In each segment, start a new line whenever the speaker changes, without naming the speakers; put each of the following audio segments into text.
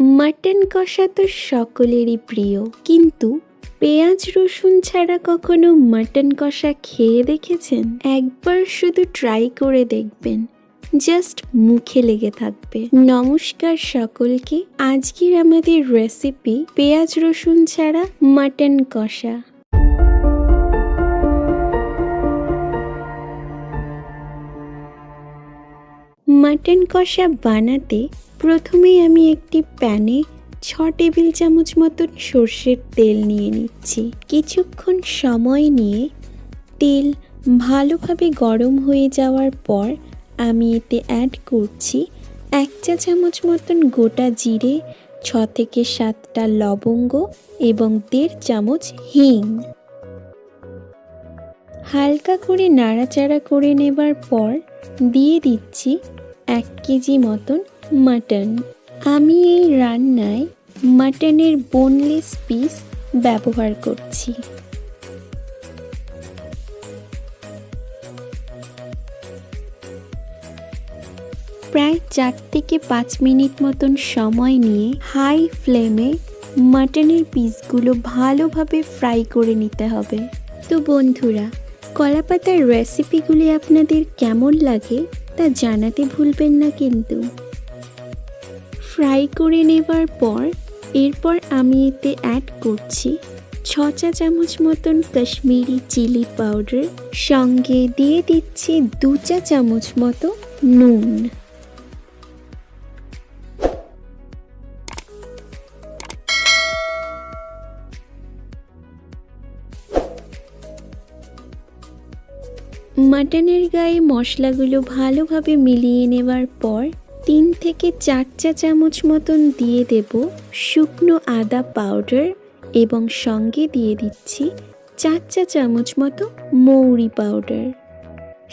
Mutton কষা তো সকলেরই প্রিয়, কিন্তু পেঁয়াজ রসুন ছাড়া কখনো মাটন কষা খেয়ে দেখেছেন? একবার শুধু ট্রাই করে দেখবেন, জাস্ট মুখে লেগে থাকবে। নমস্কার সকলকে, আজকের আমাদের রেসিপি পেঁয়াজ রসুন ছাড়া মাটন কষা। মাটন কষা বানাতে প্রথমেই আমি একটি প্যানে 6 টেবিল চামচ মতো সর্ষের তেল নিয়ে নিচ্ছি। কিছুক্ষণ সময় নিয়ে তেল ভালোভাবে গরম হয়ে যাওয়ার পর আমি এতে অ্যাড করছি 1 চা চামচ মতন গোটা জিরে, 6 থেকে 7টা লবঙ্গ এবং 1.5 চামচ হিং। হালকা করে নাড়াচাড়া করে নেবার পর দিয়ে দিচ্ছি 1 কেজি মতন মাটন। আমি এই রান্নায় মাটনের বোনলেস পিস ব্যবহার করছি। প্রায় 4 থেকে 5 মিনিট মতন সময় নিয়ে হাই ফ্লেমে মাটনের পিসগুলো ভালোভাবে ফ্রাই করে নিতে হবে। তো বন্ধুরা, কলাপাতার রেসিপিগুলি আপনাদের কেমন লাগে তা জানাতে ভুলবেন না কিন্তু। ফ্রাই করে নেবার পর এরপর আমি এতে অ্যাড করছি 6 চা চামচ মতন কাশ্মীরি চিলি পাউডার, সঙ্গে দিয়ে দিচ্ছি 2 চা চামচ মতো নুন। মাটনের গায়ে মশলাগুলো ভালোভাবে মিলিয়ে নেবার পর 3 থেকে 4 চা চামচ মতন দিয়ে দেব শুকনো আদা পাউডার এবং সঙ্গে দিয়ে দিচ্ছি 4 চা চামচ মতো মৌরি পাউডার।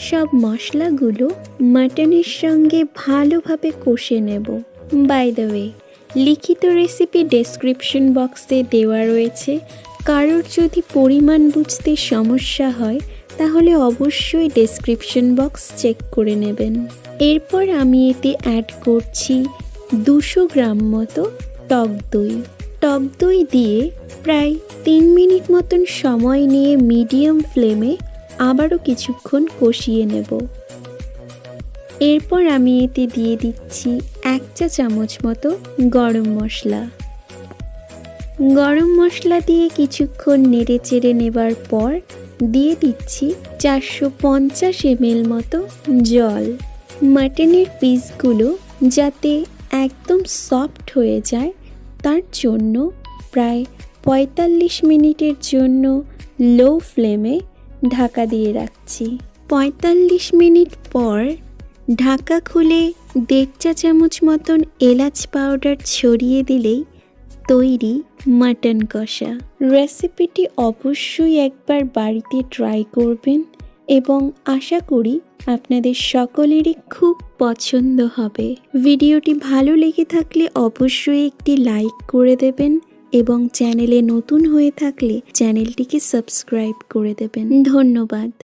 সব মশলাগুলো মাটনের সঙ্গে ভালোভাবে কষে নেব। বাই দ্য ওয়ে, লিখিত রেসিপি ডেসক্রিপশন বক্সে দেওয়া রয়েছে। কারোর যদি পরিমাণ বুঝতে সমস্যা হয় তাহলে অবশ্যই ডেসক্রিপশন বক্স চেক করে নেবেন। এরপর আমি এতে অ্যাড করছি 200 গ্রাম মতো টক দই। টক দই দিয়ে প্রায় 3 মিনিট মতন সময় নিয়ে মিডিয়াম ফ্লেমে আবারও কিছুক্ষণ কষিয়ে নেব। এরপর আমি এতে দিয়ে দিচ্ছি 1 চা চামচ মতো গরম মশলা। গরম মশলা দিয়ে কিছুক্ষণ নেড়ে চেড়ে নেবার পর দিয়ে দিচ্ছি 450 ml মতো জল। মাটনের পিসগুলো যাতে একদম সফট হয়ে যায় তার জন্য প্রায় 45 মিনিটের জন্য লো ফ্লেমে ঢাকা দিয়ে রাখছি। 45 মিনিট পর ঢাকা খুলে 1.5 চা চামচ মতন এলাচ পাউডার ছড়িয়ে দিলেই তৈরি মাটন কষা। রেসিপিটি অবশ্যই একবার বাড়িতে ট্রাই করবেন এবং আশা করি আপনাদের সকলেরই খুব পছন্দ হবে। ভিডিওটি ভালো লেগে থাকলে অবশ্যই একটি লাইক করে দেবেন এবং চ্যানেলে নতুন হয়ে থাকলে চ্যানেলটিকে সাবস্ক্রাইব করে দেবেন। ধন্যবাদ।